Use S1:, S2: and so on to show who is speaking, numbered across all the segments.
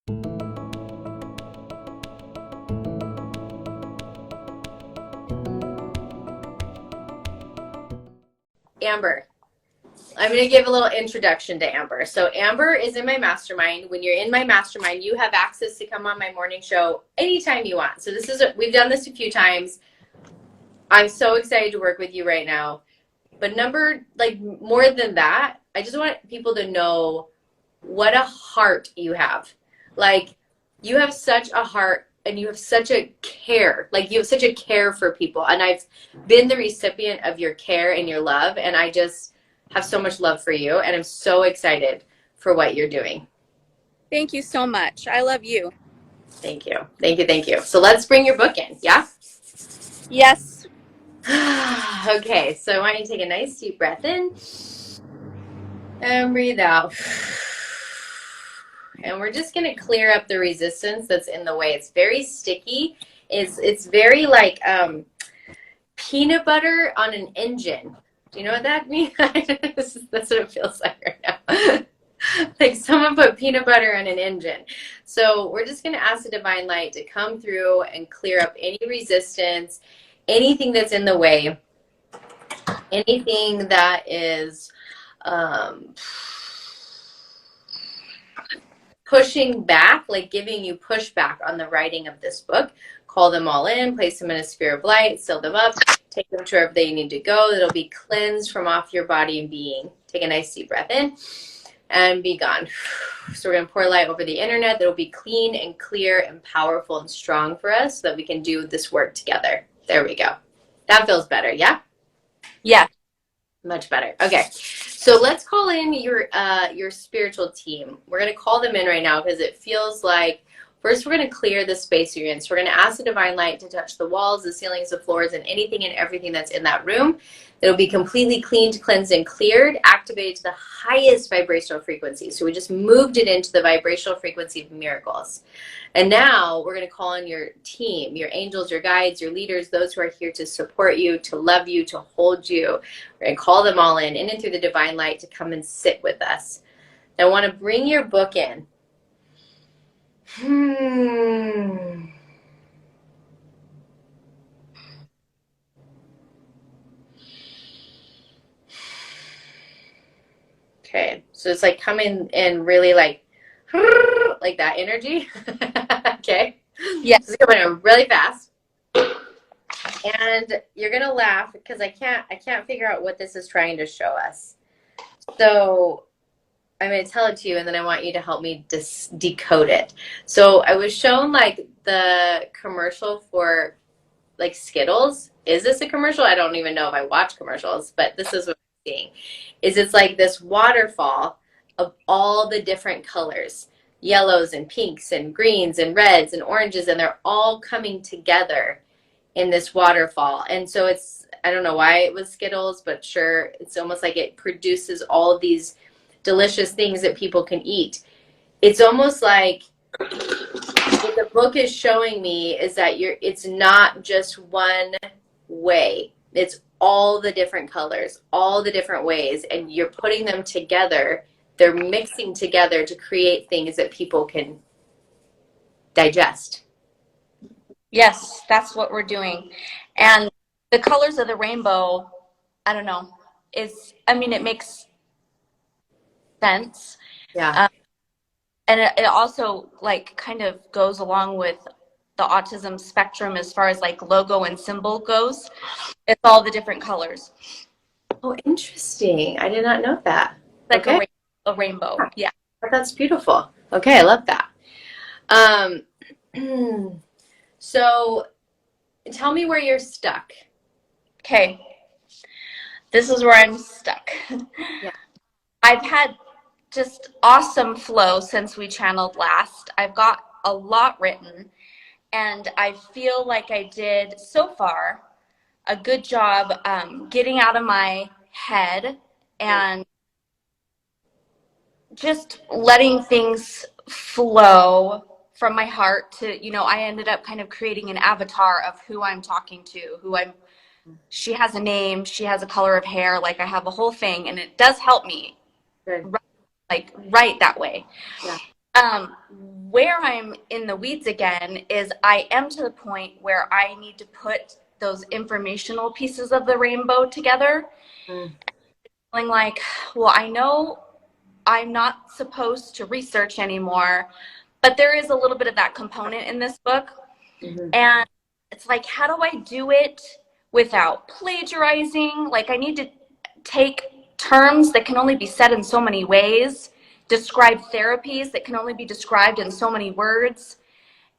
S1: Amber. I'm going to give a little introduction to Amber. So Amber is in my mastermind. When you're in my mastermind, you have access to come on my morning show anytime you want. So we've done this a few times. I'm so excited to work with you right now. But more than that, I just want people to know what a heart you have. Like, you have such a heart and you have such a care. Like, you have such a care for people. And I've been the recipient of your care and your love. And I just have so much love for you. And I'm so excited for what you're doing.
S2: Thank you so much. I love you.
S1: Thank you. Thank you. Thank you. So let's bring your book in. Yeah?
S2: Yes.
S1: Okay. So I want you to take a nice deep breath in and breathe out. And we're just going to clear up the resistance that's in the way. It's very sticky. It's very like peanut butter on an engine. Do you know what that means? That's what it feels like right now. Like someone put peanut butter on an engine. So we're just going to ask the divine light to come through and clear up any resistance, anything that's in the way, anything that is pushing back, like giving you pushback on the writing of this book. Call them all in, place them in a sphere of light, seal them up, take them to wherever they need to go. It'll be cleansed from off your body and being. Take a nice deep breath in and be gone. So we're going to pour light over the internet that'll be clean and clear and powerful and strong for us so that we can do this work together. There we go. That feels better, yeah?
S2: Yeah.
S1: Much better. Okay, so let's call in your spiritual team. We're going to call them in right now because it feels like first we're going to clear the space you're in. So we're going to ask the divine light to touch the walls, the ceilings, the floors, and anything and everything that's in that room. It'll be completely cleaned, cleansed, and cleared, activated to the highest vibrational frequency. So we just moved it into the vibrational frequency of miracles. And now we're going to call on your team, your angels, your guides, your leaders, those who are here to support you, to love you, to hold you. We're going to call them all in and through the divine light to come and sit with us. Now I want to bring your book in. Okay, so it's like coming in really like that energy. Okay.
S2: Yes.
S1: This is coming in really fast. And you're gonna laugh because I can't figure out what this is trying to show us. So I'm going to tell it to you, and then I want you to help me decode it. So I was shown like the commercial for like Skittles. Is this a commercial? I don't even know if I watch commercials, but this is what I'm seeing. It's like this waterfall of all the different colors, yellows and pinks and greens and reds and oranges, and they're all coming together in this waterfall. And so I don't know why it was Skittles, but sure, it's almost like it produces all of these delicious things that people can eat. It's almost like what the book is showing me is that it's not just one way. It's all the different colors, all the different ways, and you're putting them together. They're mixing together to create things that people can digest.
S2: Yes, that's what we're doing. And the colors of the rainbow, I don't know, it makes sense.
S1: Yeah.
S2: And it also like kind of goes along with the autism spectrum as far as like logo and symbol goes. It's all the different colors.
S1: Oh, interesting. I did not know that.
S2: Like
S1: okay.
S2: a rainbow. Yeah.
S1: That's beautiful. Okay, I love that. So tell me where you're stuck.
S2: Okay. This is where I'm stuck.
S1: Yeah.
S2: I've had just awesome flow since we channeled last. I've got a lot written, and I feel like I did so far a good job getting out of my head and just letting things flow from my heart to, I ended up kind of creating an avatar of who I'm talking to, she has a name, she has a color of hair, like I have a whole thing, and it does help me.
S1: Good.
S2: Write that way.
S1: Yeah.
S2: Where I'm in the weeds again is I am to the point where I need to put those informational pieces of the rainbow together.
S1: Mm,
S2: Feeling like, well, I know I'm not supposed to research anymore, but there is a little bit of that component in this book.
S1: mhm,
S2: And it's like, how do I do it without plagiarizing? Like, I need to take terms that can only be said in so many ways, describe therapies that can only be described in so many words.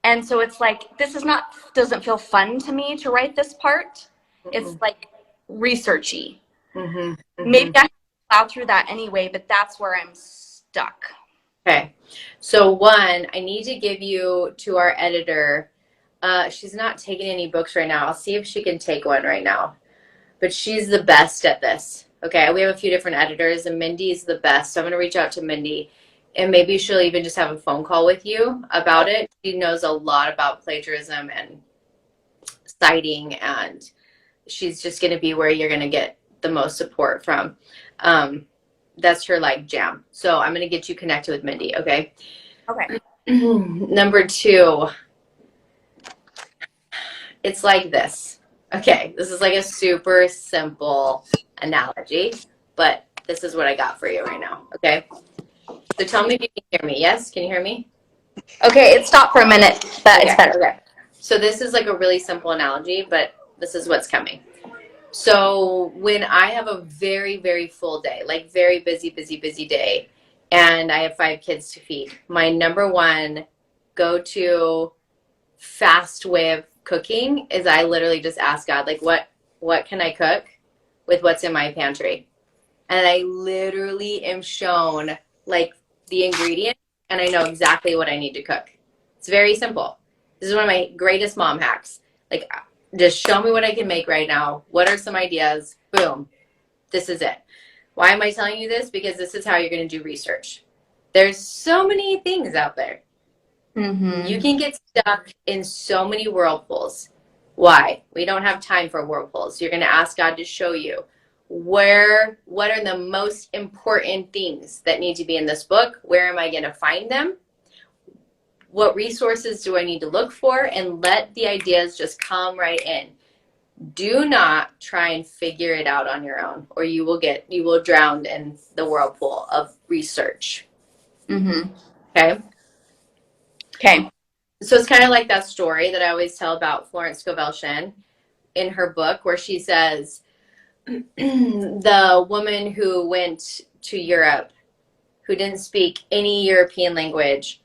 S2: And so it's like, this is not, doesn't feel fun to me to write this part. It's
S1: mhm,
S2: like researchy.
S1: mhm,
S2: Maybe
S1: mhm.
S2: I can plow through that anyway, but that's where I'm stuck.
S1: Okay. So one, I need to give you to our editor. She's not taking any books right now. I'll see if she can take one right now. But she's the best at this. Okay. We have a few different editors, and Mindy's the best. So I'm going to reach out to Mindy, and maybe she'll even just have a phone call with you about it. She knows a lot about plagiarism and citing, and she's just going to be where you're going to get the most support from. Um, that's her like jam. So I'm going to get you connected with Mindy. Okay.
S2: Okay.
S1: Number two, it's like this. Okay, this is like a super simple analogy, but this is what I got for you right now. Okay, so tell me if you can hear me. Yes, can you hear me?
S2: Okay, it stopped for a minute, but it's
S1: Okay,
S2: better.
S1: okay. So this is like a really simple analogy, but this is what's coming. So when I have a very, very full day, like very busy, busy, busy day, and I have 5 kids to feed, my number one go-to fast way of cooking is I literally just ask God, like, what can I cook with what's in my pantry? And I literally am shown like the ingredients and I know exactly what I need to cook. It's very simple. This is one of my greatest mom hacks. Like, just show me what I can make right now. What are some ideas? Boom. This is it. Why am I telling you this? Because this is how you're going to do research. There's so many things out there. You
S2: Mm-hmm.
S1: can get stuck in so many whirlpools. Why? We don't have time for whirlpools. You're going to ask God to show you what are the most important things that need to be in this book? Where am I going to find them? What resources do I need to look for? And let the ideas just come right in. Do not try and figure it out on your own, or you will drown in the whirlpool of research.
S2: Mm-hmm.
S1: Okay?
S2: Okay.
S1: So it's kind of like that story that I always tell about Florence Scovel Shinn in her book, where she says the woman who went to Europe, who didn't speak any European language,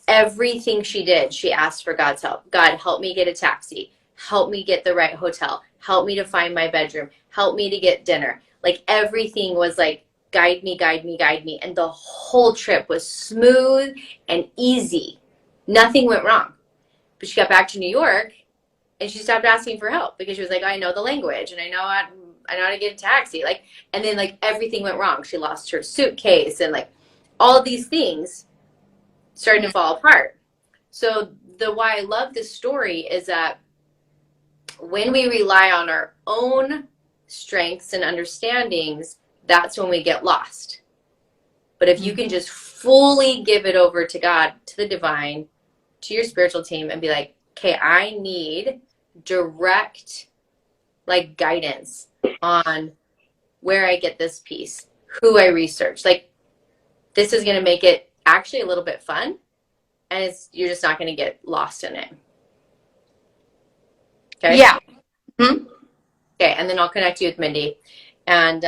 S1: everything she did, she asked for God's help. God, help me get a taxi. Help me get the right hotel. Help me to find my bedroom. Help me to get dinner. Like everything was like, guide me, guide me, guide me. And the whole trip was smooth and easy. Nothing went wrong. But she got back to New York and she stopped asking for help because she was like, I know the language and I know how to get a taxi. Like, and then like everything went wrong. She lost her suitcase and like all of these things started to fall apart. So the why I love this story is that when we rely on our own strengths and understandings, that's when we get lost. But if you can just fully give it over to God, to the divine, to your spiritual team and be like, okay, I need direct like guidance on where I get this piece, who I research. Like this is going to make it actually a little bit fun and you're just not going to get lost in it. Okay?
S2: Yeah. Mm-hmm.
S1: Okay, and then I'll connect you with Mindy. And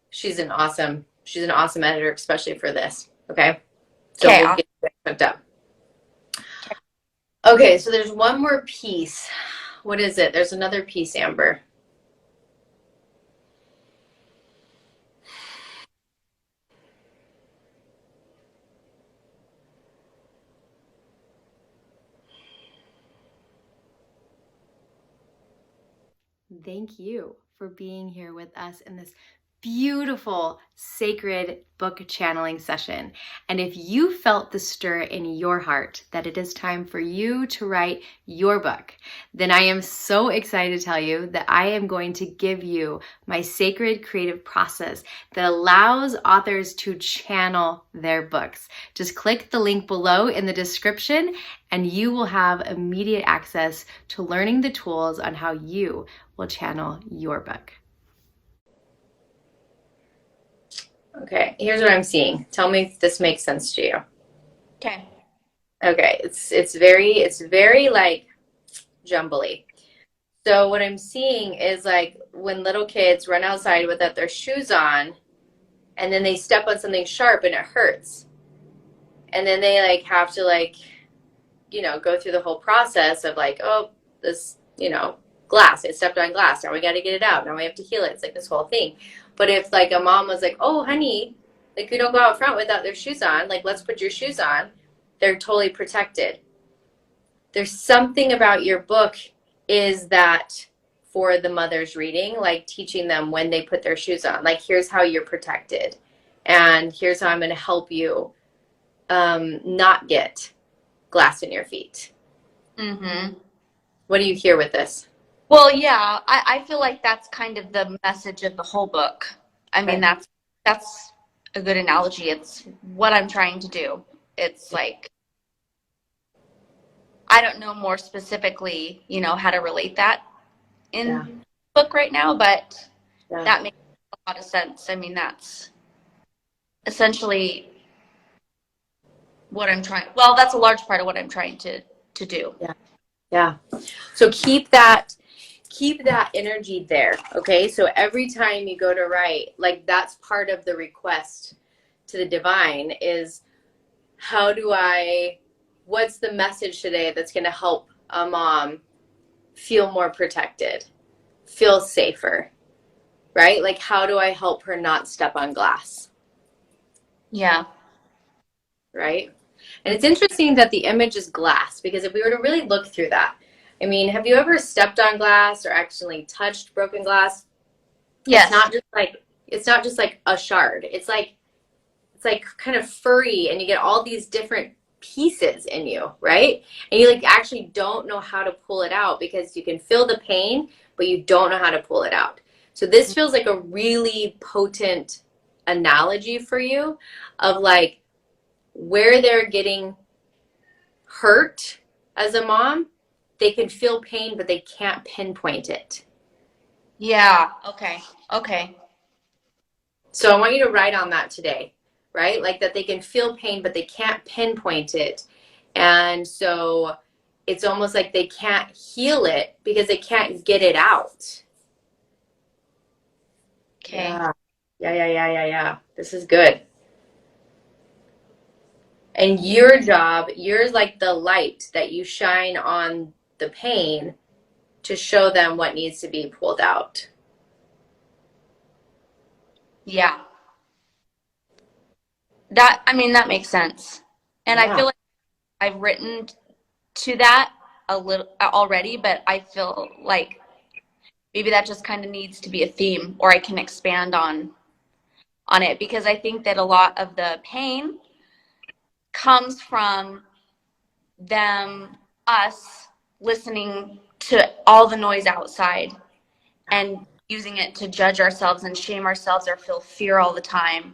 S1: she's an awesome editor, especially for this. Okay? So
S2: Okay.
S1: we'll get hooked up. Okay, so there's one more piece. What is it? There's another piece, Amber. Thank you for being here with us in this beautiful, sacred book channeling session. And if you felt the stir in your heart that it is time for you to write your book, then I am so excited to tell you that I am going to give you my sacred creative process that allows authors to channel their books. Just click the link below in the description and you will have immediate access to learning the tools on how you will channel your book. Okay, here's what I'm seeing. Tell me if this makes sense to you.
S2: Okay.
S1: Okay, it's very like jumbly. So what I'm seeing is like when little kids run outside without their shoes on, and then they step on something sharp and it hurts. And then they like have to like, go through the whole process of like, oh, this, glass. I stepped on glass. Now we got to get it out. Now we have to heal it. It's like this whole thing. But if like a mom was like, oh, honey, like we don't go out front without their shoes on, like let's put your shoes on, they're totally protected. There's something about your book is that for the mothers reading, like teaching them when they put their shoes on, like here's how you're protected. And here's how I'm going to help you not get glass in your feet.
S2: Mm-hmm.
S1: What do you hear with this?
S2: Well, yeah, I feel like that's kind of the message of the whole book. I mean,
S1: Okay.
S2: that's a good analogy. It's what I'm trying to do. It's like, I don't know more specifically, how to relate that in
S1: Yeah.
S2: the book right now, but
S1: Yeah.
S2: that makes a lot of sense. I mean, that's essentially that's a large part of what I'm trying to do.
S1: Yeah. Yeah. So keep that energy there. Okay. So every time you go to write, like that's part of the request to the divine is what's the message today that's going to help a mom feel more protected, feel safer, right? Like, how do I help her not step on glass,
S2: Yeah.
S1: right? And it's interesting that the image is glass because if we were to really look through that, I mean, have you ever stepped on glass or actually touched broken glass?
S2: Yes.
S1: It's not just like a shard. It's like kind of furry and you get all these different pieces in you, right? And you like actually don't know how to pull it out because you can feel the pain, but you don't know how to pull it out. So this feels like a really potent analogy for you of like where they're getting hurt as a mom, they can feel pain, but they can't pinpoint it.
S2: Yeah. Okay. Okay.
S1: So I want you to write on that today, right? Like that they can feel pain, but they can't pinpoint it. And so it's almost like they can't heal it because they can't get it out.
S2: Okay.
S1: Yeah. Yeah. This is good. And your job, you're like the light that you shine on the pain to show them what needs to be pulled out.
S2: Yeah. That makes sense. And I
S1: Yeah.
S2: feel like I've written to that a little already, but I feel like maybe that just kind of needs to be a theme or I can expand on it because I think that a lot of the pain comes from us listening to all the noise outside and using it to judge ourselves and shame ourselves or feel fear all the time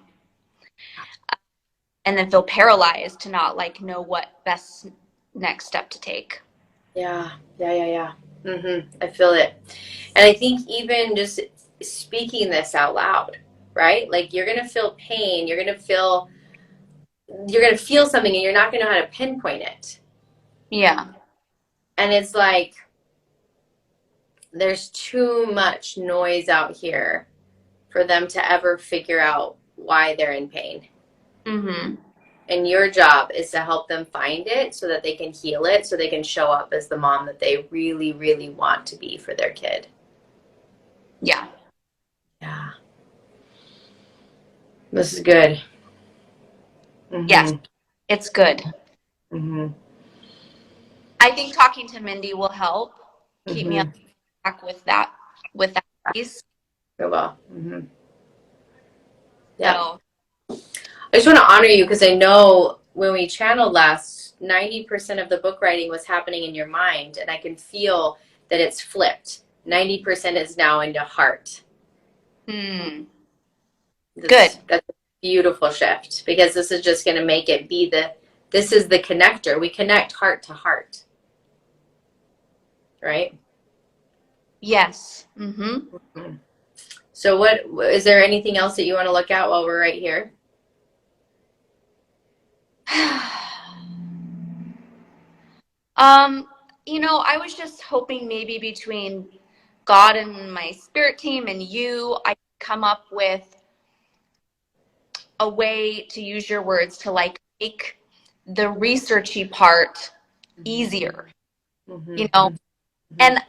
S2: and then feel paralyzed to not like know what best next step to take.
S1: Yeah. I feel it. And I think even just speaking this out loud, right? Like you're going to feel pain, you're going to feel something and you're not going to know how to pinpoint it.
S2: Yeah.
S1: And it's like there's too much noise out here for them to ever figure out why they're in pain.
S2: Mm-hmm.
S1: And your job is to help them find it so that they can heal it, so they can show up as the mom that they really, really want to be for their kid.
S2: Yeah.
S1: Yeah. This is good.
S2: Yes,
S1: Mm-hmm.
S2: it's good.
S1: Mm-hmm.
S2: I think talking to Mindy will help keep me on
S1: Mm-hmm.
S2: track with that piece.
S1: So well. Mm-hmm. Yeah.
S2: So,
S1: I just want to honor you because I know when we channeled last, 90% of the book writing was happening in your mind, and I can feel that it's flipped. 90% is now into heart.
S2: good.
S1: That's a beautiful shift because this is just going to make it be this is the connector. We connect heart to heart, right?
S2: Yes. Mm-hmm.
S1: Mhm. So what is there anything else that you want to look at while we're right here?
S2: Um, I was just hoping maybe between God and my spirit team and you, I could come up with a way to use your words to like make the researchy part easier, you know.
S1: Mm-hmm.
S2: And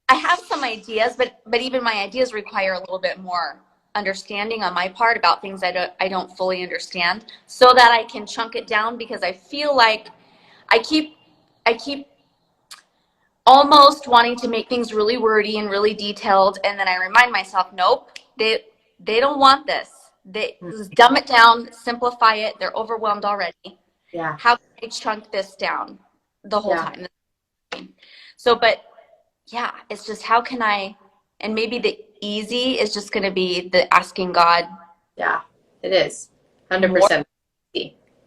S2: I have some ideas, but even my ideas require a little bit more understanding on my part about things I don't fully understand, so that I can chunk it down because I feel like I keep almost wanting to make things really wordy and really detailed, and then I remind myself, nope, they don't want this. They just dumb it down, simplify it. They're overwhelmed already.
S1: Yeah.
S2: How can I chunk this down the whole
S1: Yeah.
S2: time? So, but yeah, it's just how can I, and maybe the easy is just going to be the asking God
S1: Yeah. It is.
S2: more.
S1: 100%.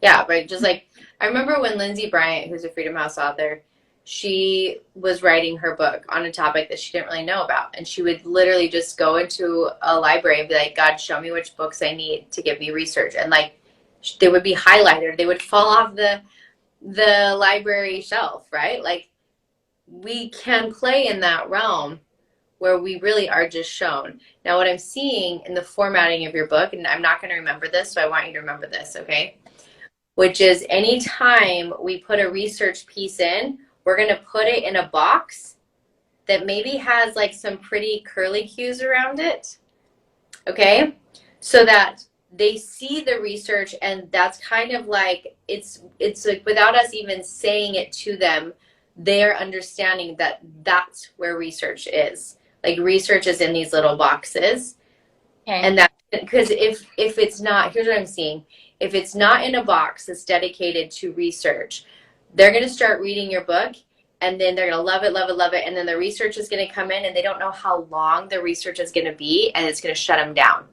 S1: Yeah, right. Just like I remember when Lindsay Bryant, who's a Freedom House author, she was writing her book on a topic that she didn't really know about. And she would literally just go into a library and be like, God, show me which books I need to give me research. And like they would be highlighted, they would fall off the library shelf, right? Like we can play in that realm where we really are just shown. Now, what I'm seeing in the formatting of your book, and I'm not going to remember this, so I want you to remember this, okay? Which is anytime we put a research piece in, we're going to put it in a box that maybe has like some pretty curly cues around it, okay? So that they see the research and that's kind of like it's like without us even saying it to them, they're understanding that that's where research is. Like research is in these little boxes.
S2: Okay.
S1: And that because if it's not, here's what I'm seeing. If it's not in a box that's dedicated to research, they're going to start reading your book and then they're going to love it, love it, love it. And then the research is going to come in and they don't know how long the research is going to be and it's going to shut them down.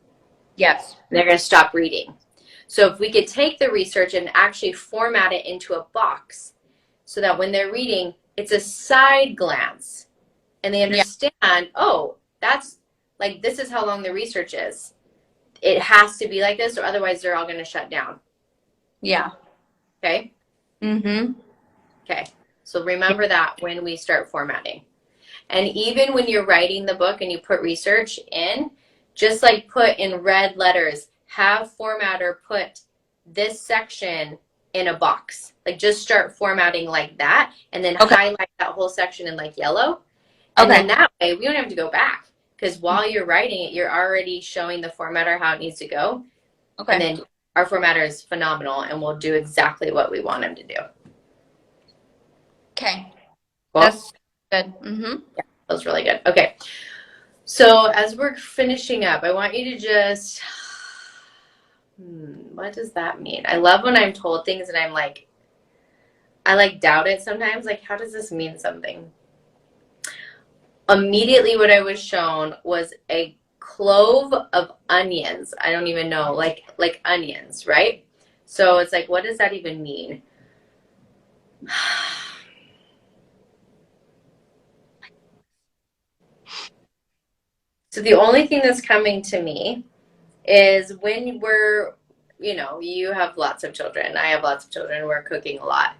S2: Yes.
S1: They're going to stop reading. So if we could take the research and actually format it into a box so that when they're reading, it's a side glance and they
S2: Yeah.
S1: understand, oh, that's like, this is how long the research is. It has to be like this or otherwise they're all going to shut down.
S2: Yeah.
S1: Okay.
S2: Mm-hmm.
S1: Okay. So remember that when we start formatting. And even when you're writing the book and you put research in, just like put in red letters, have formatter put this section in a box. Like just start formatting like that and then
S2: Okay.
S1: highlight that whole section in like yellow. And then
S2: Okay.
S1: that way we don't have to go back because while you're writing it, you're already showing the formatter how it needs to go. And
S2: Okay.
S1: then our formatter is phenomenal and will do exactly what we want him to do.
S2: Okay.
S1: Well,
S2: That's good. Mm-hmm.
S1: yeah, that was really good. Okay. So as we're finishing up, I want you to just, what does that mean? I love when I'm told things and I'm like, I like doubt it sometimes. Like, how does this mean something? Immediately what I was shown was a clove of onions. I don't even know, like onions, right? So it's like, what does that even mean? So the only thing that's coming to me is when we're, you have lots of children. I have lots of children. We're cooking a lot.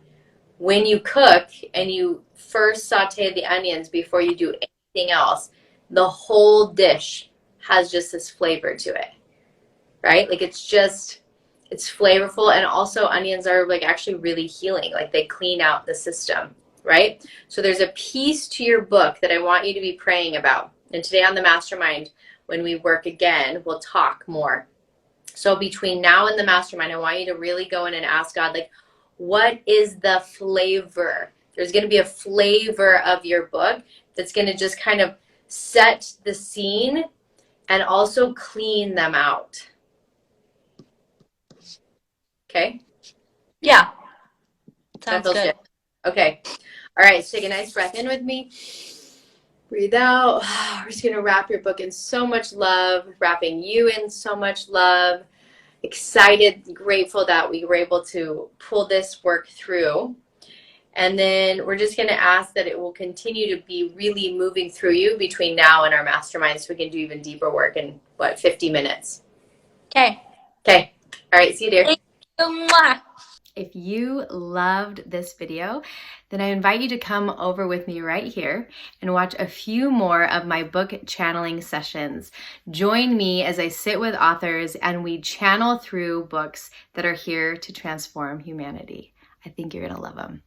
S1: When you cook and you first saute the onions before you do anything else, the whole dish has just this flavor to it, right? Like it's flavorful. And also onions are like actually really healing. Like they clean out the system, right? So there's a piece to your book that I want you to be praying about. And today on the mastermind, when we work again, we'll talk more. So between now and the mastermind, I want you to really go in and ask God, like, what is the flavor? There's going to be a flavor of your book that's going to just kind of set the scene and also clean them out. Okay?
S2: Yeah,
S1: That
S2: sounds
S1: feels good.
S2: good.
S1: Okay. All right, so take a nice breath in with me. Breathe out. We're just going to wrap your book in so much love, wrapping you in so much love. Excited, grateful that we were able to pull this work through. And then we're just going to ask that it will continue to be really moving through you between now and our mastermind so we can do even deeper work in, 50 minutes.
S2: Okay.
S1: Okay. All right. See you, dear.
S2: Thank you. Mwah.
S1: If you loved this video, then I invite you to come over with me right here and watch a few more of my book channeling sessions. Join me as I sit with authors and we channel through books that are here to transform humanity. I think you're going to love them.